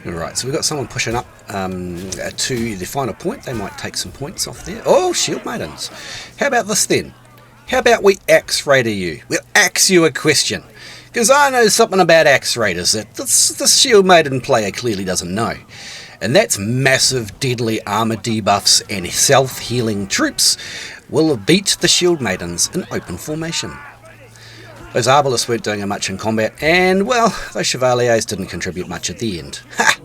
Alright, so we've got someone pushing up to the final point. They might take some points off there. Oh, Shield Maidens. How about this then? How about we axe raider you? We'll axe you a question. Because I know something about axe raiders that this Shield Maiden player clearly doesn't know. And that's massive deadly armor debuffs and self-healing troops will beat the Shield Maidens in open formation. Those Arbalists weren't doing much in combat, and, well, those Chevaliers didn't contribute much at the end. Ha!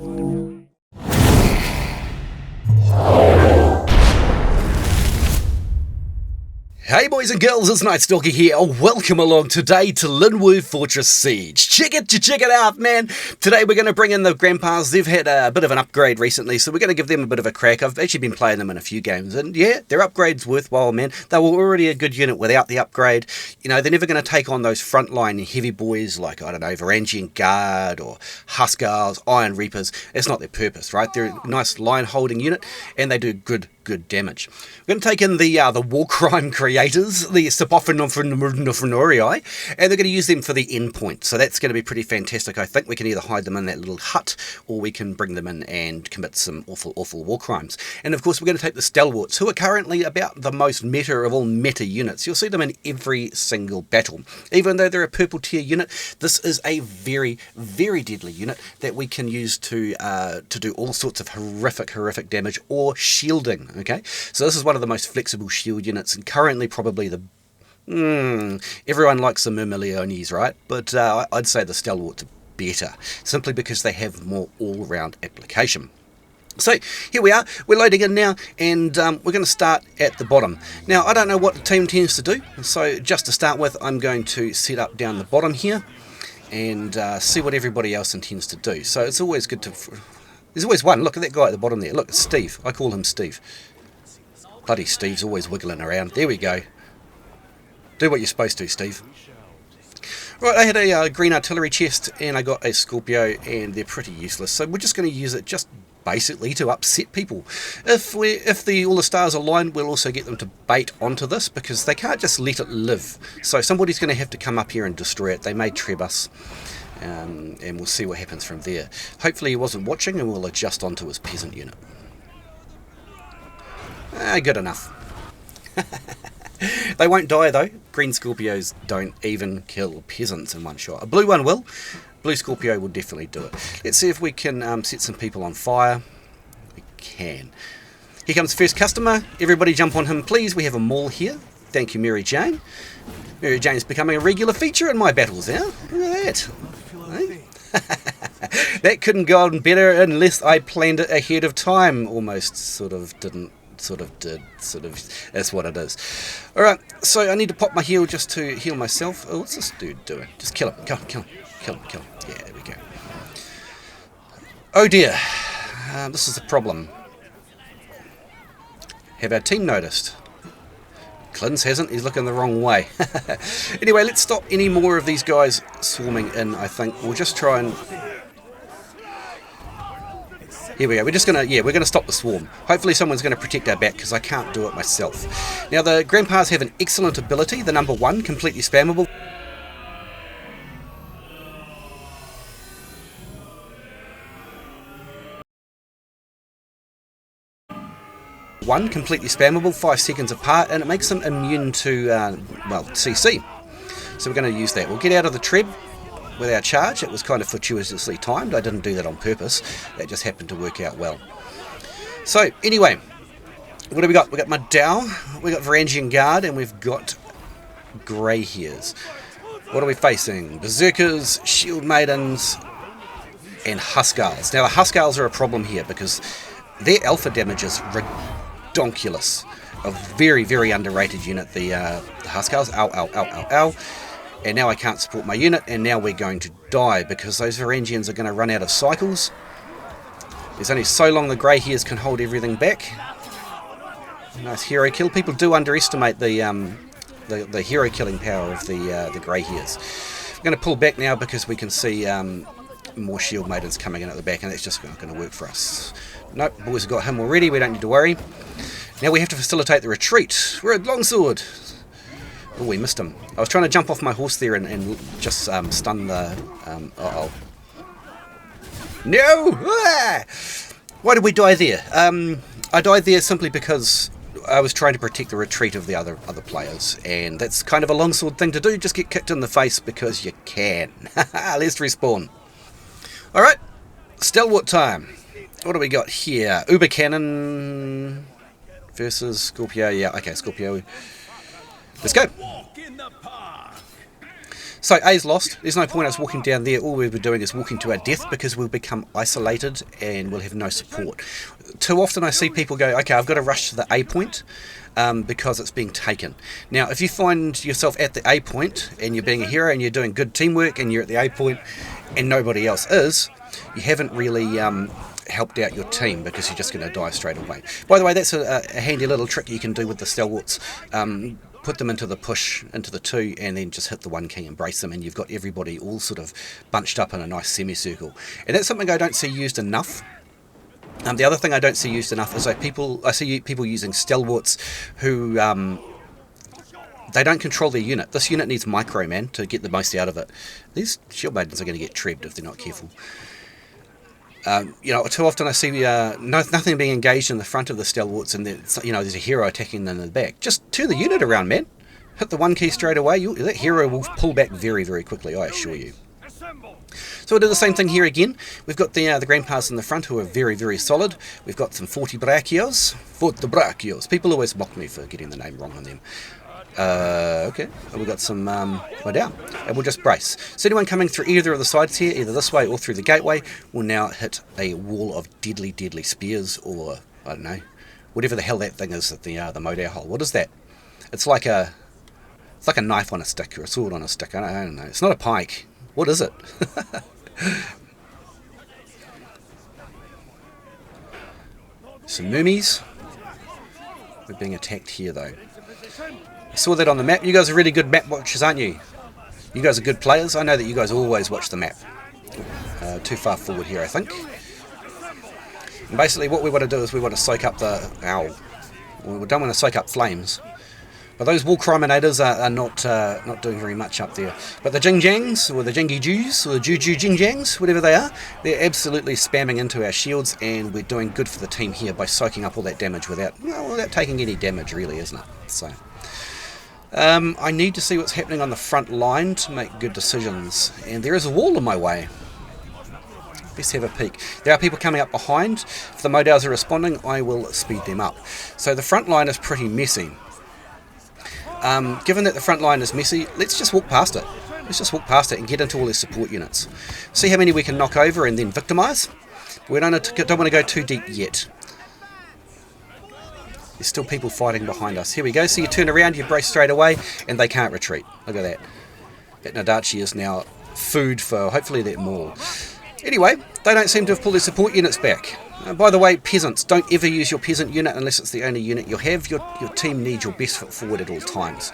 Hey boys and girls, it's KnightStalker here. Welcome along today to Linwood Fortress Siege. Check it out, man. Today we're going to bring in the grandpas. They've had a bit of an upgrade recently, so we're going to give them a bit of a crack. I've actually been playing them in a few games, and yeah, their upgrade's worthwhile, man. They were already a good unit without the upgrade. You know, they're never going to take on those frontline heavy boys like, I don't know, Varangian Guard or Huskars, Iron Reapers. That's not their purpose, right? They're a nice line-holding unit, and they do good damage. We're going to take in the Warcrime creators, the Siphonaris, and they're going to use them for the endpoint. So that's going to be pretty fantastic. I think we can either hide them in that little hut, or we can bring them in and commit some awful war crimes. And of course, we're going to take the Stalwarts, who are currently about the most meta of all meta units. You'll see them in every single battle. Even though they're a purple tier unit, this is a very, very deadly unit that we can use to do all sorts of horrific damage or shielding. Okay, so this is one of the most flexible shield units, and currently probably the everyone likes the Myrmiliones, right? But I'd say the Stalwarts are better, simply because they have more all-round application. So here we are, we're loading in now, and we're going to start at the bottom. Now, I don't know what the team tends to do, so just to start with, I'm going to set up down the bottom here and see what everybody else intends to do. So it's always good to... There's always one. Look at that guy at the bottom there. Look, it's Steve. I call him Steve. Bloody Steve's always wiggling around. There we go. Do what you're supposed to, Steve. Right, I had a green artillery chest, and I got a Scorpio, and they're pretty useless. So we're just going to use it just basically to upset people. If all the stars align, we'll also get them to bait onto this, because they can't just let it live. So somebody's going to have to come up here and destroy it. They may treb us. And we'll see what happens from there. Hopefully he wasn't watching, and we'll adjust onto his peasant unit. Good enough. They won't die though. Green Scorpios don't even kill peasants in one shot. A blue one will. Blue Scorpio will definitely do it. Let's see if we can set some people on fire. We can. Here comes the first customer. Everybody jump on him, please. We have a mall here. Thank you, Mary Jane. Mary Jane's becoming a regular feature in my battles now. Look at that. That couldn't go on better unless I planned it ahead of time. Almost sort of didn't, sort of did, sort of, that's what it is. Alright, so I need to pop my heal just to heal myself. Oh, what's this dude doing? Just kill him, kill him. Yeah, there we go. Oh dear, this is the problem. Have our team noticed? Clins hasn't, he's looking the wrong way. Anyway, let's stop any more of these guys swarming in, I think. We'll just try and... Here we go, we're just going to, we're going to stop the swarm. Hopefully someone's going to protect our back, because I can't do it myself. Now, the grandpas have an excellent ability, the number 1, completely spammable. One, completely spammable, 5 seconds apart, and it makes them immune to, CC. So we're going to use that. We'll get out of the treb with our charge. It was kind of fortuitously timed. I didn't do that on purpose. That just happened to work out well. So, anyway, what do we got? We got Madao, we got Varangian Guard, and we've got Greyhairs. What are we facing? Berserkers, Shield Maidens, and Huskars. Now, the Huskars are a problem here, because their alpha damage is redonkulous. A very, very underrated unit, the Huskars. Ow. And now I can't support my unit, and now we're going to die, because those Varangians are going to run out of cycles. There's only so long the Greyhairs can hold everything back. Nice hero kill. People do underestimate the hero killing power of the Greyhairs. I'm going to pull back now, because we can see more Shield Maidens coming in at the back, and that's just not going to work for us. Nope, boys have got him already, we don't need to worry. Now we have to facilitate the retreat. We're at Longsword. Oh, we missed him. I was trying to jump off my horse there and just stun the... No! Ah! Why did we die there? I died there simply because I was trying to protect the retreat of the other players, and that's kind of a longsword thing to do. Just get kicked in the face because you can. Let's respawn. Alright, Stalwart time. What do we got here? Uber Cannon versus Scorpio. Yeah, okay, Scorpio. Let's go. So A's lost. There's no point us walking down there. All we'll be doing is walking to our death because we'll become isolated and we'll have no support. Too often I see people go, okay, I've got to rush to the A point because it's being taken. Now, if you find yourself at the A point and you're being a hero and you're doing good teamwork and you're at the A point and nobody else is, you haven't really helped out your team because you're just going to die straight away. By the way, that's a handy little trick you can do with the Stalwarts. Put them into the push, into the 2, and then just hit the 1 key and brace them, and you've got everybody all sort of bunched up in a nice semicircle. And that's something I don't see used enough. The other thing I don't see used enough is I see people using Stalwarts who they don't control their unit. This unit needs micro, man, to get the most out of it. These shield maidens are going to get trebbed if they're not careful. Too often I see nothing being engaged in the front of the Stalwarts, and there's a hero attacking them in the back. Just turn the unit around, man. Hit the 1 key straight away. That hero will pull back very, very quickly, I assure you. So we'll do the same thing here again. We've got the grandpas in the front who are very, very solid. We've got some 40 Brachios. People always mock me for getting the name wrong on them. Okay, and we've got some down, and we'll just brace. So anyone coming through either of the sides here, either this way or through the gateway, will now hit a wall of deadly, deadly spears, or I don't know, whatever the hell that thing is at the Modao hole. What is that? It's like a knife on a stick or a sword on a stick. I don't know. It's not a pike. What is it? Some mummies. We're being attacked here though. I saw that on the map. You guys are really good map watchers, aren't you? You guys are good players. I know that you guys always watch the map. Too far forward here, I think. And basically what we want to do is we want to soak up the... Ow. We don't want to soak up flames. But those Warcrimeinators are not doing very much up there. But the Jingjangs, or the Jingy Jews, or the Juju Jingjangs, whatever they are, they're absolutely spamming into our shields, and we're doing good for the team here by soaking up all that damage without taking any damage, really, isn't it? So... I need to see what's happening on the front line to make good decisions. And there is a wall in my way. Let's have a peek. There are people coming up behind. If the Modaos are responding, I will speed them up. So the front line is pretty messy. Given that the front line is messy, let's just walk past it. Let's just walk past it and get into all their support units. See how many we can knock over and then victimise. We don't want to go too deep yet. There's still people fighting behind us. Here we go. So you turn around, you brace straight away, and they can't retreat. Look at that. That Nadachi is now food for hopefully that maul. Anyway, they don't seem to have pulled their support units back. By the way, peasants, don't ever use your peasant unit unless it's the only unit you have. Your team needs your best foot forward at all times.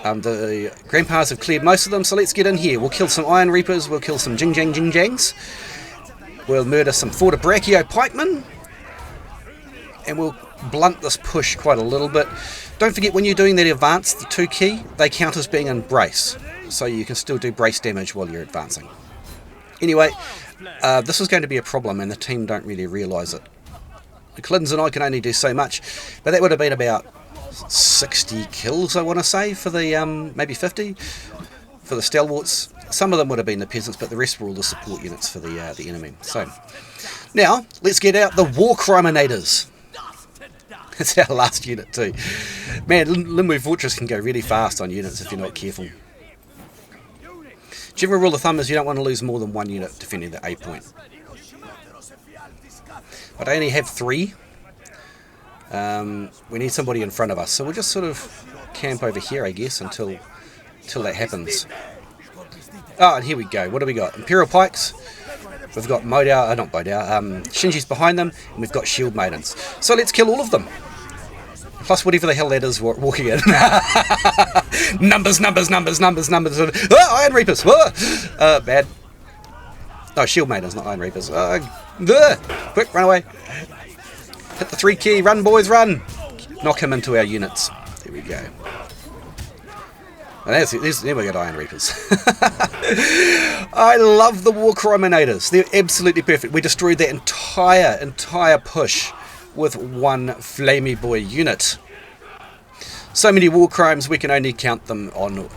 The grandpas have cleared most of them, so let's get in here. We'll kill some Iron Reapers, we'll kill some Jingjangs. We'll murder some Forta Brachio pikemen. And we'll blunt this push quite a little bit. Don't forget, when you're doing that advance, the 2 key, they count as being in brace. So you can still do brace damage while you're advancing. Anyway, this is going to be a problem, and the team don't really realise it. The Clintons and I can only do so much, but that would have been about 60 kills, I want to say, for the, maybe 50, for the Stalwarts. Some of them would have been the peasants, but the rest were all the support units for the enemy. So, now, let's get out the Warcrimeinators. That's our last unit too. Man, Linwood Fortress can go really fast on units if you're not careful. General rule of thumb is you don't want to lose more than 1 unit defending the A point. But I only have 3. We need somebody in front of us, so we'll just sort of camp over here, I guess, until that happens. Oh, and here we go. What do we got? Imperial Pikes. We've got Shinji's behind them, and we've got Shield Maidens. So let's kill all of them. Plus whatever the hell that is walking in. numbers. Oh, Iron Reapers. Oh, bad. No, Shield Maidens, not Iron Reapers. Quick, run away. Hit the 3 key. Run, boys, run. Knock him into our units. There we go. And there we go, Iron Reapers. I love the Warcrimeinators. They're absolutely perfect. We destroyed that entire push with one Flamey Boy unit. So many war crimes, we can only count them on,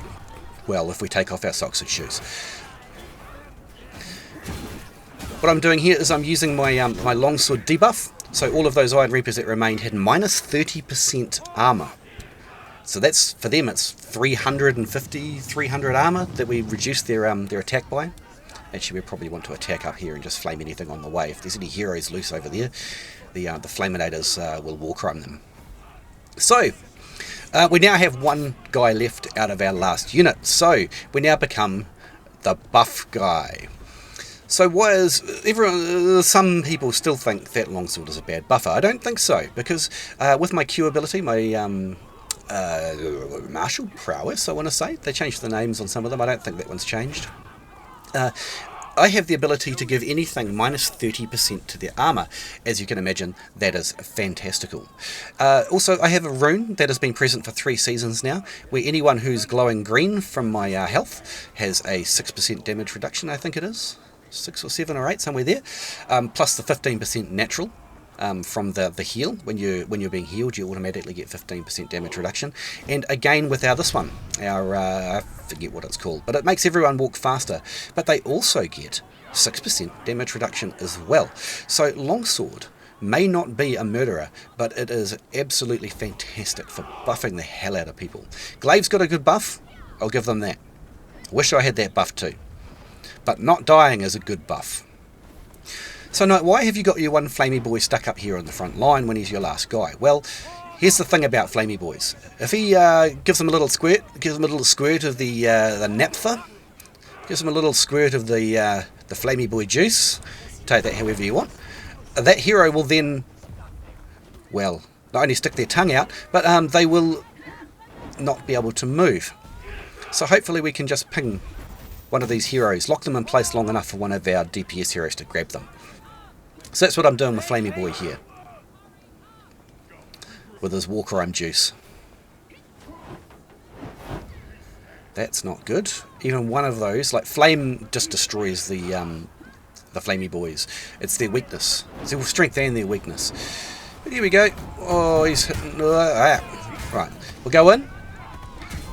well, if we take off our socks and shoes. What I'm doing here is I'm using my my Longsword debuff. So all of those Iron Reapers that remained had minus 30% armor. So that's, for them, it's 350, 300 armor that we reduced their attack by. Actually, we probably want to attack up here and just flame anything on the way. If there's any heroes loose over there, the Flaminators will warcrime them. So, we now have one guy left out of our last unit. So, we now become the buff guy. So why is everyone? Some people still think that Longsword is a bad buffer. I don't think so, because with my Q ability, my martial prowess, I want to say, they changed the names on some of them. I don't think that one's changed. I have the ability to give anything minus 30% to their armor. As you can imagine, that is fantastical. Also, I have a rune that has been present for 3 seasons now, where anyone who's glowing green from my health has a 6% damage reduction, I think it is. 6 or 7 or 8, somewhere there. Plus the 15% natural. From the heal. When you're being healed, you automatically get 15% damage reduction. And again with this one, I forget what it's called, but it makes everyone walk faster. But they also get 6% damage reduction as well. So Longsword may not be a murderer, but it is absolutely fantastic for buffing the hell out of people. Glaive's got a good buff, I'll give them that. Wish I had that buff too. But not dying is a good buff. So Knight, why have you got your one Flamey Boy stuck up here on the front line when he's your last guy? Well, here's the thing about Flamey Boys. If he gives them a little squirt, gives them a little squirt of the naphtha, gives them a little squirt of the Flamey Boy juice, take that however you want, that hero will then, well, not only stick their tongue out, but they will not be able to move. So hopefully we can just ping one of these heroes, lock them in place long enough for one of our DPS heroes to grab them. So that's what I'm doing with Flamey Boy here, with his Warcrime juice. That's not good. Even one of those, like Flame, just destroys the Flamey Boys. It's their weakness. It's their strength and their weakness. But here we go. Oh, he's hitting. Right, we'll go in,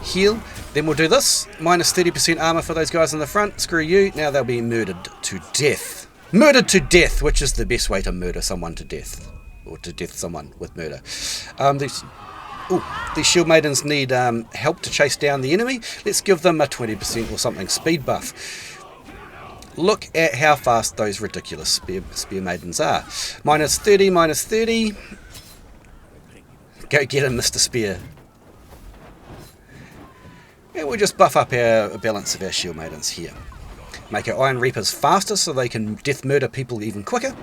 heal. Then we'll do this. Minus 30% armor for those guys in the front. Screw you. Now they'll be murdered to death. Murdered to death, which is the best way to murder someone to death. Or to death someone with murder. These shield maidens need help to chase down the enemy. Let's give them a 20% or something speed buff. Look at how fast those ridiculous spear maidens are. Minus 30, minus 30. Go get him, Mr. Spear. And we'll just buff up our balance of our shield maidens here. Make our Iron Reapers faster so they can death murder people even quicker.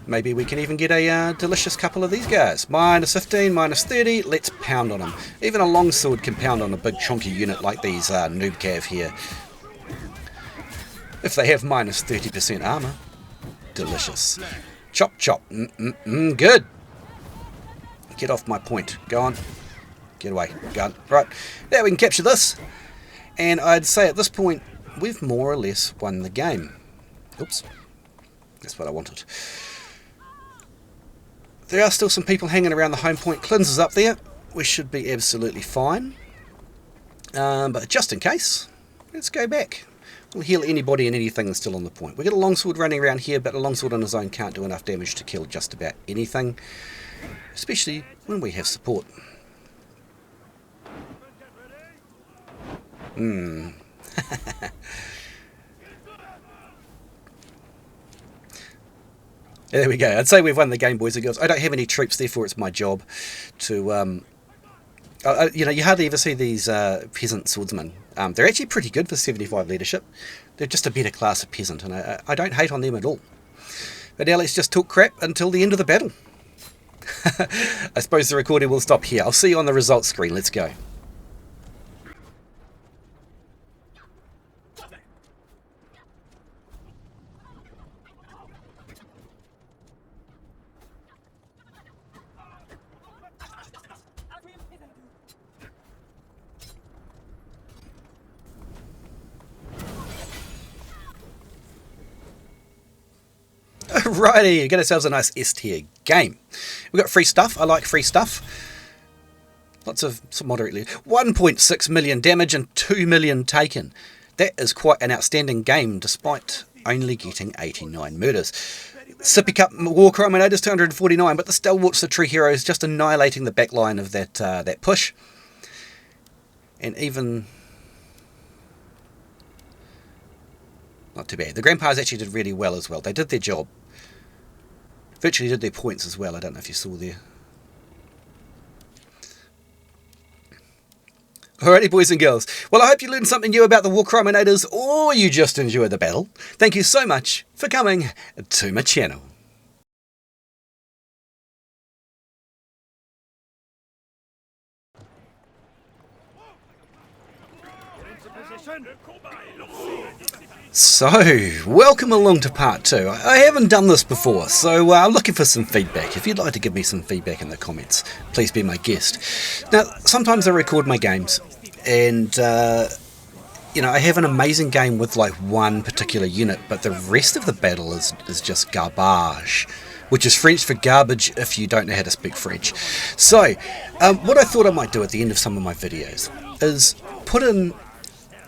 Maybe we can even get a delicious couple of these guys. Minus 15, minus 30, let's pound on them. Even a Longsword can pound on a big chunky unit like these noob cav here. If they have minus 30% armor. Delicious. Chop chop. Good. Get off my point. Go on. Get away. Go on. Right. Now we can capture this. And I'd say at this point, we've more or less won the game. Oops. That's what I wanted. There are still some people hanging around the home point. Cleanses up there. We should be absolutely fine. But just in case, let's go back. We'll heal anybody and anything that's still on the point. We've got a Longsword running around here, but a Longsword on his own can't do enough damage to kill just about anything. Especially when we have support. There we go. I'd say we've won the game, boys and girls. I don't have any troops, therefore it's my job to... you hardly ever see these peasant swordsmen. They're actually pretty good for 75 leadership. They're just a better class of peasant, and I don't hate on them at all. But now let's just talk crap until the end of the battle. I suppose the recording will stop here. I'll see you on the results screen. Let's go. Alrighty, get ourselves a nice S tier game. We've got free stuff. I like free stuff. Lots of some moderately 1.6 million damage and 2 million taken. That is quite an outstanding game, despite only getting 89 murders. Sippy Cup Warcrimeinators 249, but the Stalwarts, the true heroes, just annihilating the back line of that push. And even not too bad. The Grandpas actually did really well as well. They did their job. Virtually did their points as well. I don't know if you saw there. Alrighty, boys and girls. Well, I hope you learned something new about the Warcrimeinators, or you just enjoyed the battle. Thank you so much for coming to my channel. So, welcome along to part 2. I haven't done this before, so I'm looking for some feedback. If you'd like to give me some feedback in the comments, please be my guest. Now, sometimes I record my games, and you know, I have an amazing game with like one particular unit, but the rest of the battle is just garbage, which is French for garbage if you don't know how to speak French. So, what I thought I might do at the end of some of my videos is put in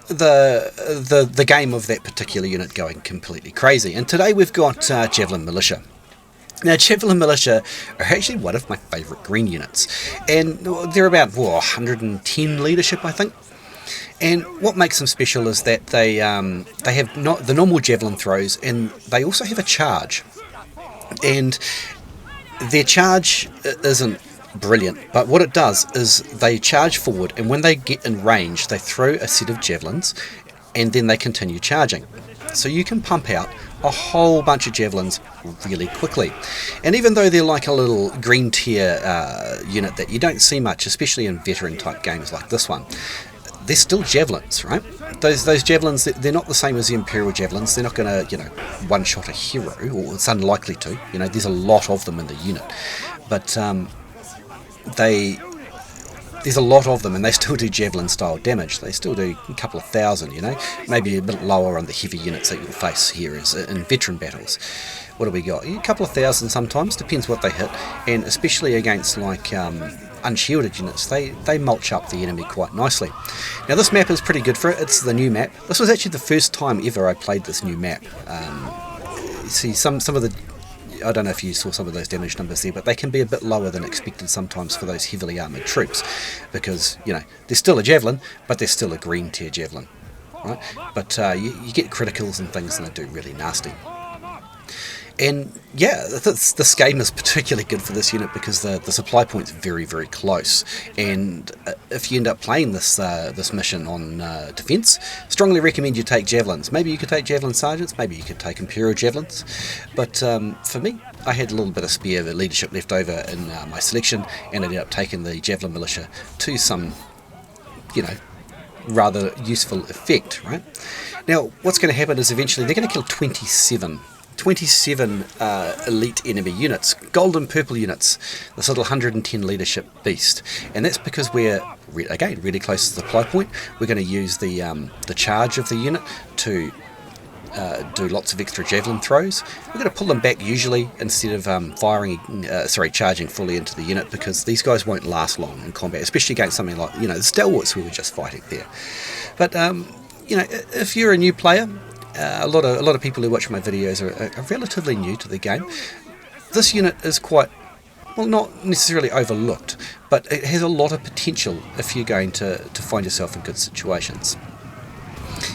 the game of that particular unit going completely crazy. And today we've got Javelin Militia. Now, Javelin Militia are actually one of my favourite green units, and they're about 110 leadership, I think. And what makes them special is that they have not the normal javelin throws, and they also have a charge. And their charge isn't brilliant, but what it does is they charge forward, and when they get in range they throw a set of javelins and then they continue charging, so you can pump out a whole bunch of javelins really quickly. And even though they're like a little green tier unit that you don't see much, especially in veteran type games like this one, they're still javelins, right? Those javelins, they're not the same as the Imperial javelins. They're not going to, you know, one-shot a hero, or it's unlikely to. You know, there's a lot of them in the unit, but there's a lot of them, and they still do javelin style damage. They still do a couple of thousand, you know, maybe a bit lower on the heavy units that you'll face here is in veteran battles. What do we got? A couple of thousand sometimes, depends what they hit, and especially against like unshielded units, they mulch up the enemy quite nicely. Now this map is pretty good for it. It's the new map. This was actually the first time ever I played this new map. See some of the, I don't know if you saw some of those damage numbers there, but they can be a bit lower than expected sometimes for those heavily armoured troops, because, you know, they're still a javelin, but they're still a green tier javelin, right? But you get criticals and things, and they do really nasty. And yeah, this game is particularly good for this unit because the supply point's very, very close. And if you end up playing this mission on defence, strongly recommend you take javelins. Maybe you could take javelin sergeants, maybe you could take Imperial javelins. But for me, I had a little bit of spare leadership left over in my selection, and I ended up taking the Javelin Militia to some, you know, rather useful effect, right? Now, what's going to happen is eventually they're going to kill 27 elite enemy units, gold and purple units, this little 110 leadership beast. And that's because we're, again, really close to the supply point. We're going to use the charge of the unit to do lots of extra javelin throws. We're going to pull them back usually instead of charging fully into the unit, because these guys won't last long in combat, especially against something like, you know, the Stalwarts we were just fighting there. But you know, if you're a new player, a lot of people who watch my videos are relatively new to the game. This unit is quite, well, not necessarily overlooked, but it has a lot of potential if you're going to find yourself in good situations.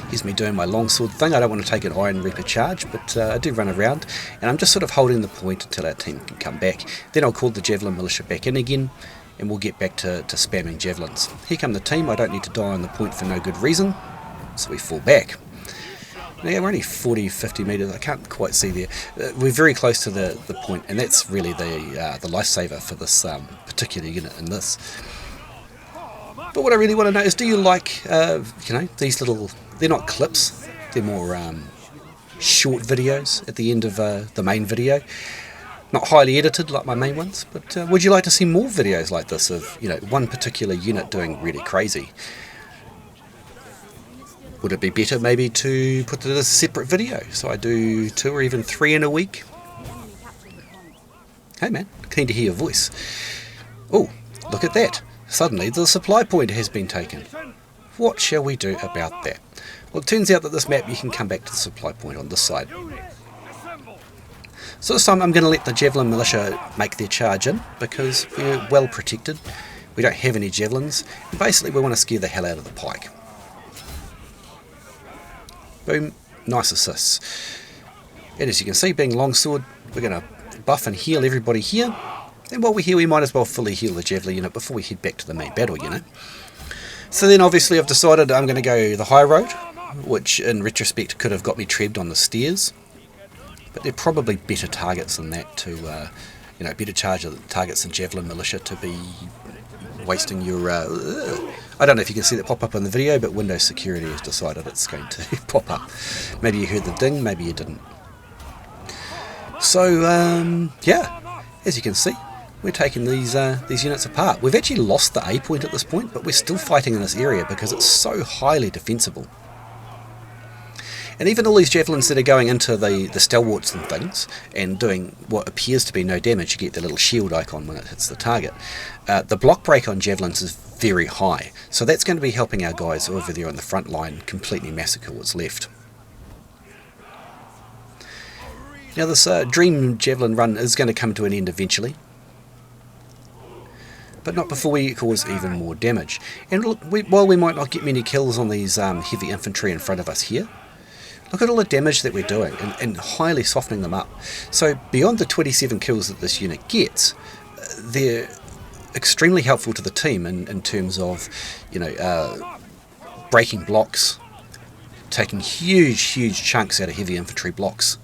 Here's me doing my longsword thing. I don't want to take an Iron Reaper charge, but I do run around, and I'm just sort of holding the point until our team can come back. Then I'll call the Javelin Militia back in again, and we'll get back to spamming javelins. Here come the team. I don't need to die on the point for no good reason, so we fall back. Now we're only 40-50 metres, I can't quite see there. We're very close to the point, and that's really the lifesaver for this particular unit in this. But what I really want to know is, do you like, you know, these little, they're not clips, they're more short videos at the end of the main video. Not highly edited like my main ones, but would you like to see more videos like this of, you know, one particular unit doing really crazy? Would it be better maybe to put it as a separate video, so I do 2 or even 3 in a week? Hey man, keen to hear your voice. Oh, look at that. Suddenly the supply point has been taken. What shall we do about that? Well, it turns out that this map you can come back to the supply point on this side. So this time I'm going to let the Javelin Militia make their charge in, because we're well protected. We don't have any javelins, and basically we want to scare the hell out of the pike. Boom, nice assists. And as you can see, being Longsword, we're going to buff and heal everybody here. And while we're here, we might as well fully heal the Javelin unit before we head back to the main battle unit. So then obviously I've decided I'm going to go the high road, which in retrospect could have got me trebbed on the stairs. But they're probably better targets than that to, better targets than Javelin Militia to be wasting your... I don't know if you can see that pop up in the video, but Windows Security has decided it's going to pop up. Maybe you heard the ding, maybe you didn't. So, yeah, as you can see, we're taking these units apart. We've actually lost the A point at this point, but we're still fighting in this area because it's so highly defensible. And even all these javelins that are going into the stalwarts and things, and doing what appears to be no damage, you get the little shield icon when it hits the target. The block break on javelins is very high, so that's going to be helping our guys over there on the front line completely massacre what's left. Now this Dream Javelin run is going to come to an end eventually, but not before we cause even more damage. And look, while we might not get many kills on these heavy infantry in front of us here, look at all the damage that we're doing and highly softening them up. So beyond the 27 kills that this unit gets, they're extremely helpful to the team in terms of, breaking blocks, taking huge chunks out of heavy infantry blocks.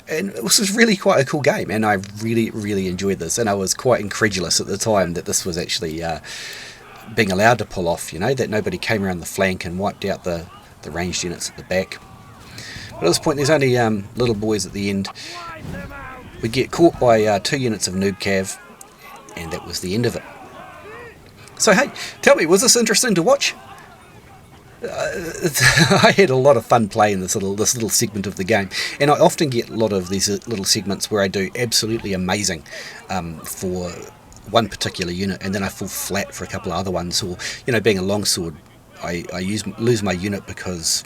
And this was really quite a cool game, and I really enjoyed this, and I was quite incredulous at the time that this was actually being allowed to pull off, that nobody came around the flank and wiped out the ranged units at the back. But at this point there's only little boys at the end. We get caught by 2 units of noob cav, and that was the end of it. So hey, tell me, was this interesting to watch? I had a lot of fun playing this little segment of the game, and I often get a lot of these little segments where I do absolutely amazing for one particular unit, and then I fall flat for a couple of other ones, or being a longsword, I lose my unit because,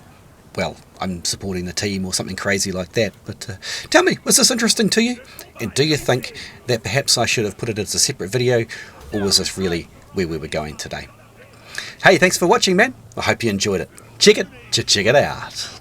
well, I'm supporting the team or something crazy like that. But tell me, was this interesting to you? And do you think that perhaps I should have put it as a separate video, or was this really where we were going today? Hey, thanks for watching, man. I hope you enjoyed it. Check it out.